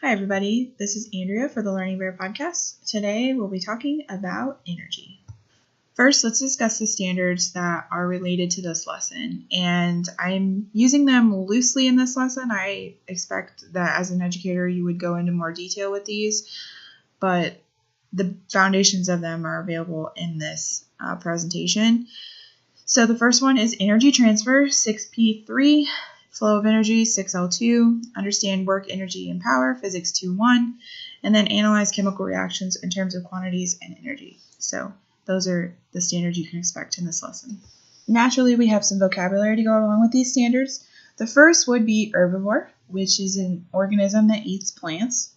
Hi everybody, this is Andrea for the Learning Bear podcast. Today we'll be talking about energy. First, let's discuss the standards that are related to this lesson, and I'm using them loosely in this lesson. I expect that as an educator you would go into more detail with these, but the foundations of them are available in this presentation. So the first one is energy transfer, 6P3. Flow of energy, 6L2, understand work, energy, and power, physics 2.1, and then analyze chemical reactions in terms of quantities and energy. So those are the standards you can expect in this lesson. Naturally, we have some vocabulary to go along with these standards. The first would be herbivore, which is an organism that eats plants.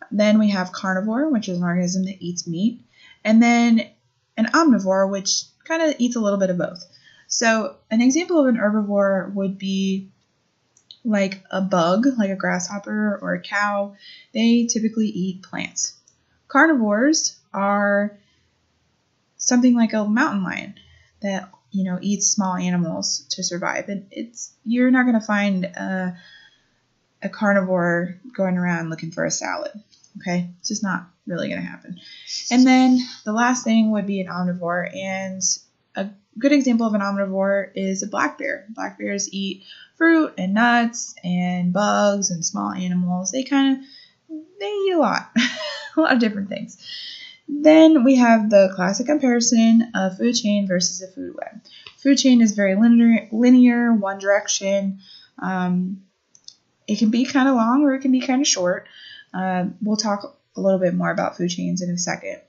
Then we have carnivore, which is an organism that eats meat. And then an omnivore, which kind of eats a little bit of both. So an example of an herbivore would be like a bug, like a grasshopper or a cow. They typically eat plants. Carnivores are something like a mountain lion that eats small animals to survive. And you're not going to find a carnivore going around looking for a salad. Okay, it's just not really going to happen. And then the last thing would be an omnivore, and a good example of an omnivore is a black bear. Black bears eat fruit and nuts and bugs and small animals. They eat a lot, a lot of different things. Then we have the classic comparison of food chain versus a food web. Food chain is very linear, one direction. It can be kind of long or it can be kind of short. We'll talk a little bit more about food chains in a second.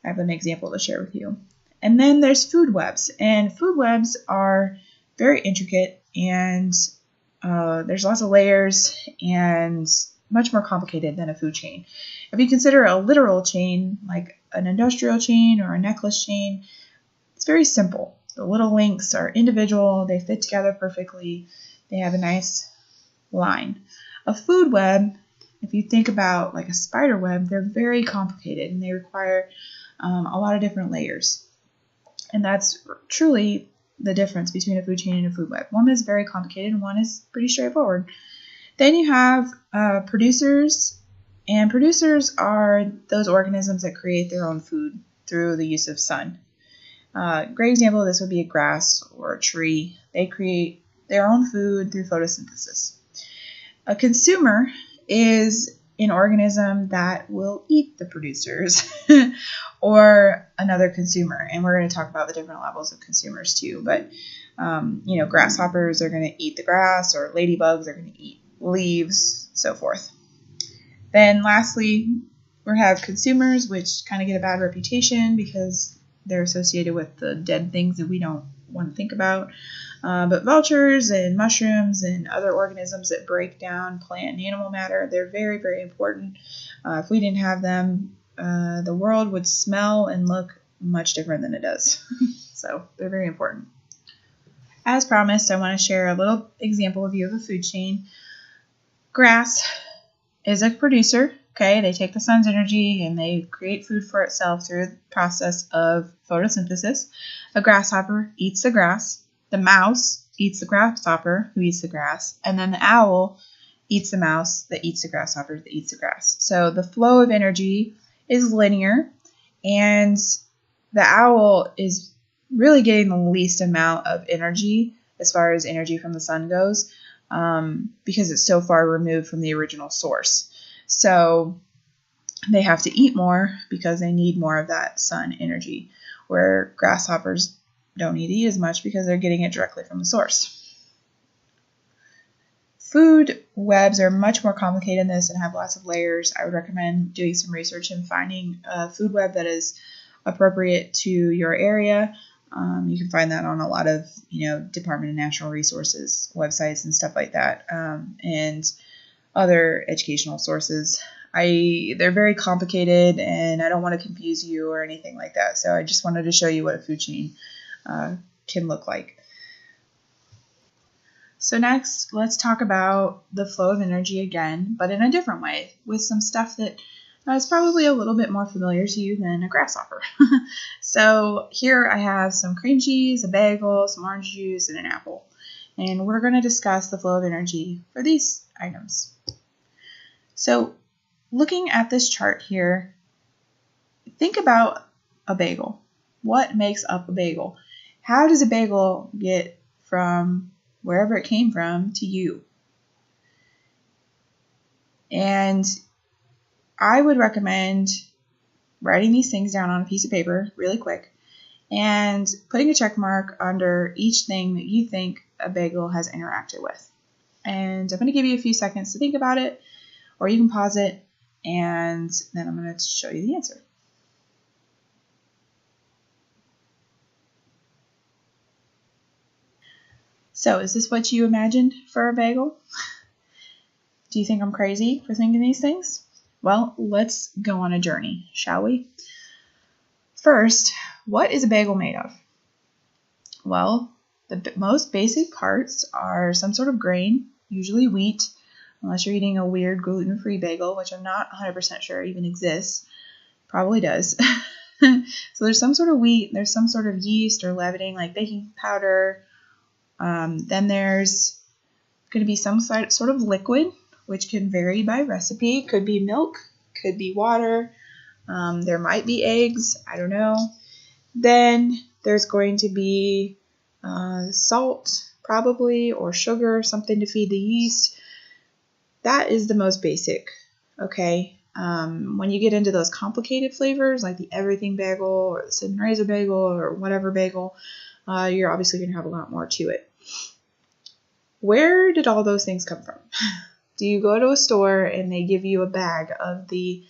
I have an example to share with you. And then there's food webs, and food webs are very intricate, and there's lots of layers and much more complicated than a food chain. If you consider a literal chain, like an industrial chain or a necklace chain, it's very simple. The little links are individual, they fit together perfectly, they have a nice line. A food web, if you think about like a spider web, they're very complicated and they require a lot of different layers. And that's truly the difference between a food chain and a food web. One is very complicated and one is pretty straightforward. Then you have producers, and producers are those organisms that create their own food through the use of sun. Great example of this would be a grass or a tree. They create their own food through photosynthesis. A consumer is an organism that will eat the producers or another consumer. And we're going to talk about the different levels of consumers too. But, grasshoppers are going to eat the grass, or ladybugs are going to eat leaves, so forth. Then lastly, we have consumers, which kind of get a bad reputation because they're associated with the dead things that we don't want to think about. But vultures and mushrooms and other organisms that break down plant and animal matter, they're very, very important. If we didn't have them, the world would smell and look much different than it does. So they're very important. As promised, I want to share a little example view of a food chain. Grass is a producer. Okay, they take the sun's energy and they create food for itself through the process of photosynthesis. A grasshopper eats the grass. The mouse eats the grasshopper, who eats the grass. And then the owl eats the mouse that eats the grasshopper that eats the grass. So the flow of energy is linear, and the owl is really getting the least amount of energy as far as energy from the sun goes, because it's so far removed from the original source. So they have to eat more because they need more of that sun energy, where grasshoppers don't need to eat as much because they're getting it directly from the source. Food webs are much more complicated than this and have lots of layers. I would recommend doing some research and finding a food web that is appropriate to your area. You can find that on a lot of, Department of Natural Resources websites and stuff like that, and other educational sources. They're very complicated, and I don't want to confuse you or anything like that. So I just wanted to show you what a food chain can look like. So next, let's talk about the flow of energy again, but in a different way, with some stuff that is probably a little bit more familiar to you than a grasshopper. So here I have some cream cheese, a bagel, some orange juice, and an apple. And we're going to discuss the flow of energy for these items. So looking at this chart here, think about a bagel. What makes up a bagel? How does a bagel get from wherever it came from to you? And I would recommend writing these things down on a piece of paper really quick and putting a check mark under each thing that you think a bagel has interacted with. And I'm going to give you a few seconds to think about it, or you can pause it, and then I'm going to show you the answer. So, is this what you imagined for a bagel? Do you think I'm crazy for thinking these things? Well, let's go on a journey, shall we? First, what is a bagel made of? Well, the most basic parts are some sort of grain, usually wheat, unless you're eating a weird gluten-free bagel, which I'm not 100% sure even exists. Probably does. So there's some sort of wheat, there's some sort of yeast or leavening like baking powder. Then there's going to be some sort of liquid, which can vary by recipe. Could be milk, could be water. There might be eggs, I don't know. Then there's going to be salt, probably, or sugar, something to feed the yeast. That is the most basic, okay? When you get into those complicated flavors, like the everything bagel or the cinnamon raisin bagel or whatever bagel, you're obviously going to have a lot more to it. Where did all those things come from? Do you go to a store and they give you a bag of the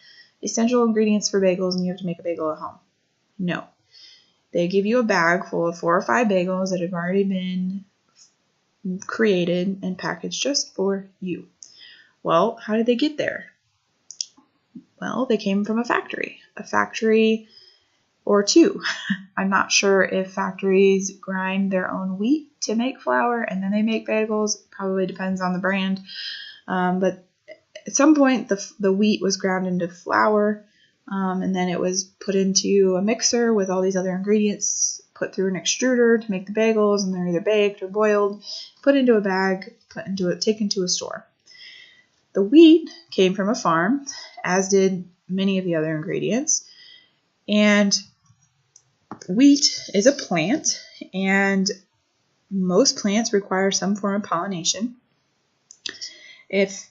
essential ingredients for bagels and you have to make a bagel at home? No. They give you a bag full of 4 or 5 bagels that have already been created and packaged just for you. Well, how did they get there? Well, they came from a factory or two. I'm not sure if factories grind their own wheat to make flour and then they make bagels. Probably depends on the brand. But at some point, the wheat was ground into flour, and then it was put into a mixer with all these other ingredients, put through an extruder to make the bagels, and they're either baked or boiled, put into a bag, taken to a store. The wheat came from a farm, as did many of the other ingredients. And wheat is a plant, and most plants require some form of pollination. If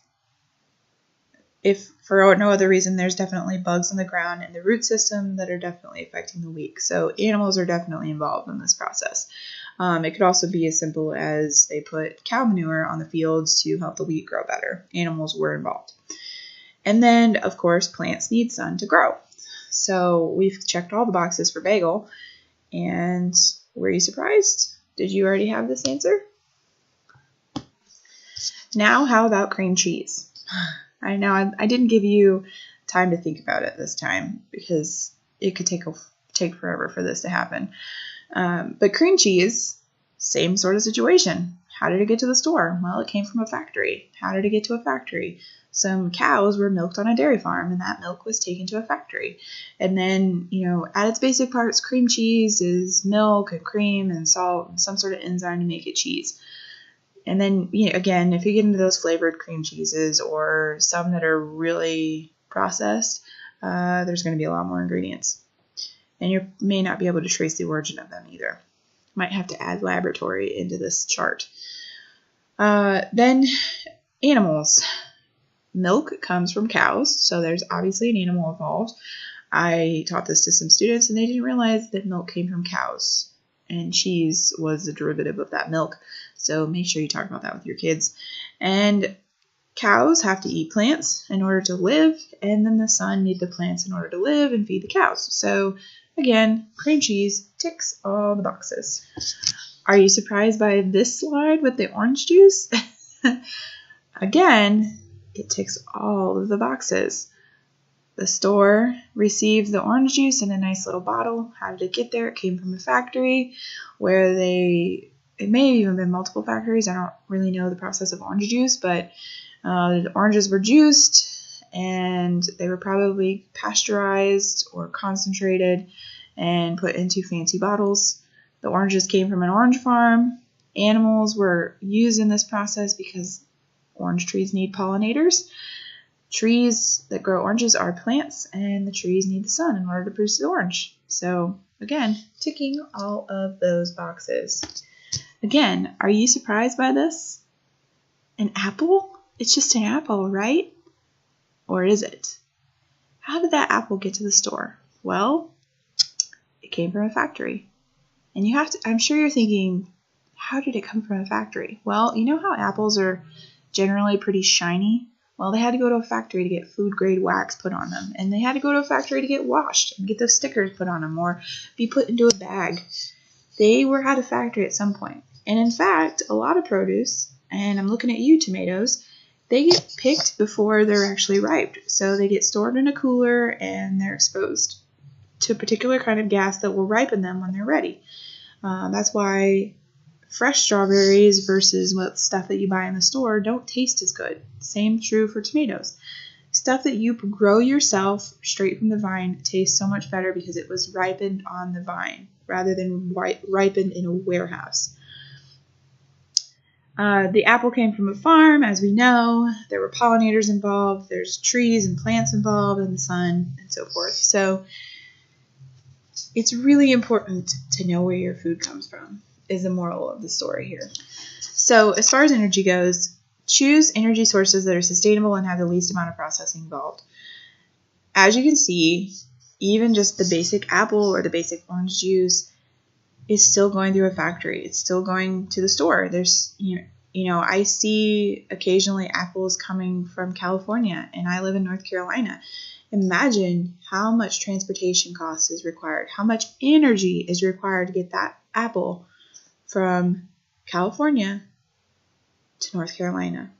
for no other reason, there's definitely bugs in the ground and the root system that are definitely affecting the wheat. So animals are definitely involved in this process. It could also be as simple as they put cow manure on the fields to help the wheat grow better. Animals were involved. And then, of course, plants need sun to grow. So we've checked all the boxes for bagel. And were you surprised? Did you already have this answer? Now, how about cream cheese? I know I didn't give you time to think about it this time because it could take forever for this to happen. But cream cheese, same sort of situation. How did it get to the store? Well, it came from a factory. How did it get to a factory? Some cows were milked on a dairy farm, and that milk was taken to a factory. And then, at its basic parts, cream cheese is milk and cream and salt and some sort of enzyme to make it cheese. And then, again, if you get into those flavored cream cheeses or some that are really processed, there's going to be a lot more ingredients. And you may not be able to trace the origin of them either. Might have to add laboratory into this chart. Then animals. Milk comes from cows, so there's obviously an animal involved. I taught this to some students, and they didn't realize that milk came from cows. And cheese was a derivative of that milk. So make sure you talk about that with your kids. And cows have to eat plants in order to live, and then the sun needs the plants in order to live and feed the cows. So again, cream cheese ticks all the boxes. Are you surprised by this slide with the orange juice? Again, it ticks all of the boxes. The store received the orange juice in a nice little bottle. How did it get there? It came from a factory where it may have even been multiple factories. I don't really know the process of orange juice, but the oranges were juiced and they were probably pasteurized or concentrated and put into fancy bottles. The oranges came from an orange farm. Animals were used in this process because orange trees need pollinators. trees that grow oranges are plants, and the trees need the sun in order to produce the orange. So again, ticking all of those boxes. Again, are you surprised by this? An apple? It's just an apple, right? Or is it? How did that apple get to the store? Well, it came from a factory. And I'm sure you're thinking, how did it come from a factory? Well, you know how apples are generally pretty shiny? Well, they had to go to a factory to get food grade wax put on them. And they had to go to a factory to get washed and get those stickers put on them or be put into a bag. They were at a factory at some point. And in fact, a lot of produce, and I'm looking at you, tomatoes, they get picked before they're actually ripe. So they get stored in a cooler and they're exposed to a particular kind of gas that will ripen them when they're ready. That's why fresh strawberries versus what stuff that you buy in the store don't taste as good. Same true for tomatoes. Stuff that you grow yourself straight from the vine tastes so much better because it was ripened on the vine rather than ripened in a warehouse. The apple came from a farm, as we know. There were pollinators involved. There's trees and plants involved and the sun and so forth. So it's really important to know where your food comes from, is the moral of the story here. So as far as energy goes, choose energy sources that are sustainable and have the least amount of processing involved. As you can see, even just the basic apple or the basic orange juice is still going through a factory. It's still going to the store. There's, I see occasionally apples coming from California, and I live in North Carolina. Imagine how much transportation cost is required, how much energy is required to get that apple from California to North Carolina.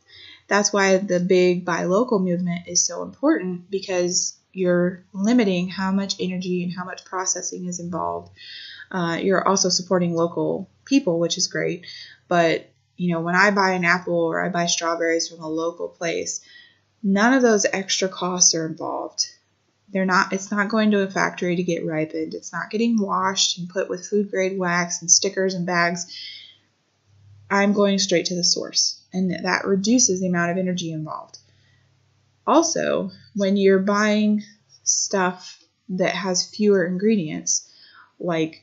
That's why the big buy local movement is so important, because you're limiting how much energy and how much processing is involved. You're also supporting local people, which is great. But, when I buy an apple or I buy strawberries from a local place, none of those extra costs are involved. It's not going to a factory to get ripened. It's not getting washed and put with food grade wax and stickers and bags. I'm going straight to the source, and that reduces the amount of energy involved. Also, when you're buying stuff that has fewer ingredients, like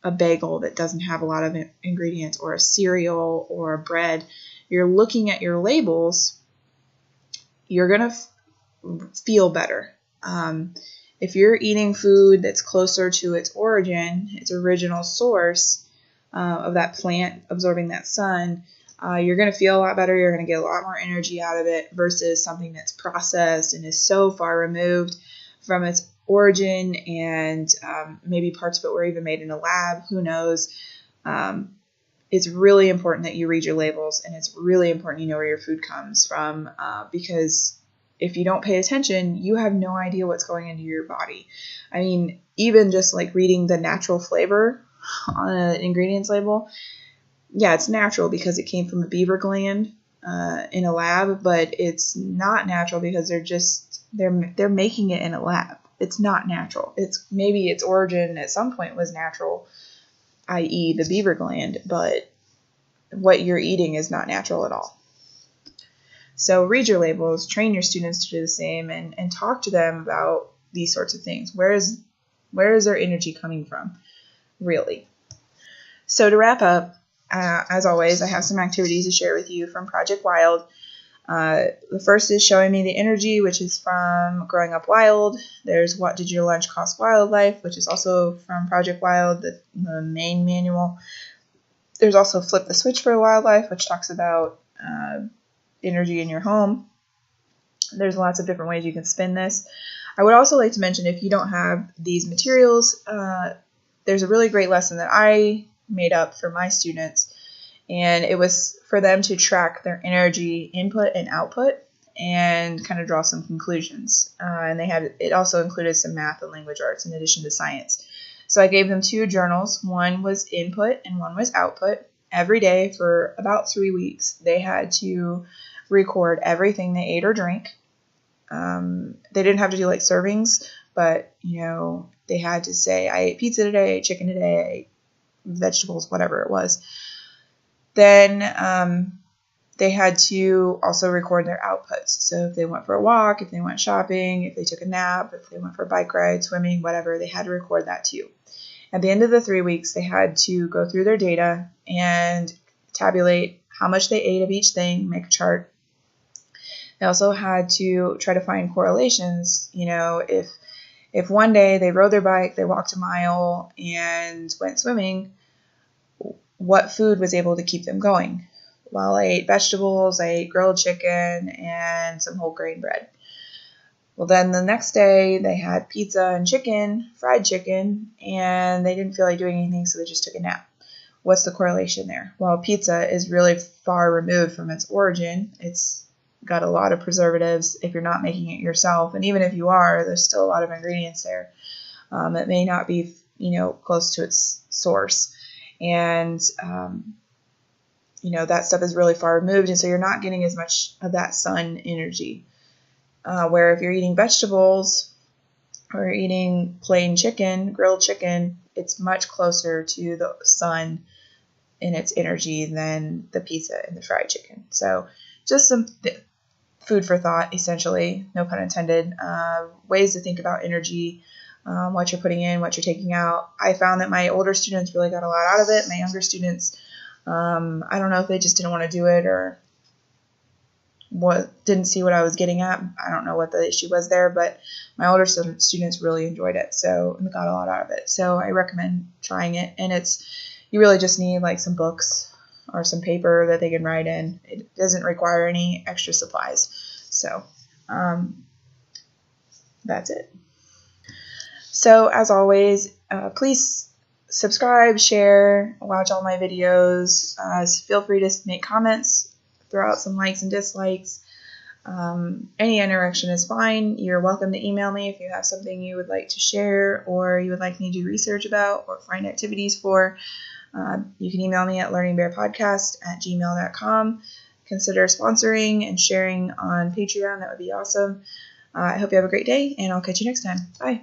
a bagel that doesn't have a lot of ingredients, or a cereal or a bread, you're looking at your labels, you're going to feel better. If you're eating food that's closer to its origin, its original source of that plant absorbing that sun, you're going to feel a lot better. You're going to get a lot more energy out of it versus something that's processed and is so far removed from its origin, and maybe parts of it were even made in a lab. Who knows? It's really important that you read your labels, and it's really important you know where your food comes from, because if you don't pay attention, you have no idea what's going into your body. I mean, even just like reading the natural flavor on an ingredients label, yeah, it's natural because it came from a beaver gland in a lab, but it's not natural because they're making it in a lab. It's not natural. Maybe its origin at some point was natural, i.e. the beaver gland, but what you're eating is not natural at all. So read your labels, train your students to do the same, and talk to them about these sorts of things. Where is their energy coming from, really? So to wrap up, as always, I have some activities to share with you from Project Wild. The first is showing me the energy, which is from Growing Up Wild. There's What Did Your Lunch Cost Wildlife, which is also from Project Wild, the main manual. There's also Flip the Switch for Wildlife, which talks about energy in your home. There's lots of different ways you can spin this. I would also like to mention, if you don't have these materials, there's a really great lesson that I made up for my students, and it was for them to track their energy input and output and kind of draw some conclusions. And it also included some math and language arts in addition to science. So I gave them 2 journals. One was input and one was output. Every day for about 3 weeks, they had to record everything they ate or drank. They didn't have to do like servings, but they had to say, I ate pizza today, I ate chicken today, I ate vegetables, whatever it was. Then they had to also record their outputs. So if they went for a walk, if they went shopping, if they took a nap, if they went for a bike ride, swimming, whatever, they had to record that too. At the end of the 3 weeks, they had to go through their data and tabulate how much they ate of each thing, make a chart. They also had to try to find correlations. If one day they rode their bike, they walked a mile, and went swimming, what food was able to keep them going? Well, I ate vegetables, I ate grilled chicken, and some whole grain bread. Well, then the next day they had pizza and chicken, fried chicken, and they didn't feel like doing anything, so they just took a nap. What's the correlation there? Well, pizza is really far removed from its origin. It's got a lot of preservatives if you're not making it yourself, and even if you are, there's still a lot of ingredients there. It may not be, close to its source, and that stuff is really far removed, and so you're not getting as much of that sun energy. Where if you're eating vegetables or you're eating plain chicken, grilled chicken, it's much closer to the sun in its energy than the pizza and the fried chicken. So just some food for thought, essentially, no pun intended, ways to think about energy, what you're putting in, what you're taking out. I found that my older students really got a lot out of it. My younger students, I don't know if they just didn't want to do it or didn't see what I was getting at. I don't know what the issue was there, but my older students really enjoyed it, so got a lot out of it. So I recommend trying it, and you really just need like some books or some paper that they can write in. It doesn't require any extra supplies. So that's it. So as always, please subscribe, share, watch all my videos. Feel free to make comments, throw out some likes and dislikes. Any interaction is fine. You're welcome to email me if you have something you would like to share or you would like me to do research about or find activities for. You can email me at learningbearpodcast@gmail.com. Consider sponsoring and sharing on Patreon. That would be awesome. I hope you have a great day, and I'll catch you next time. Bye.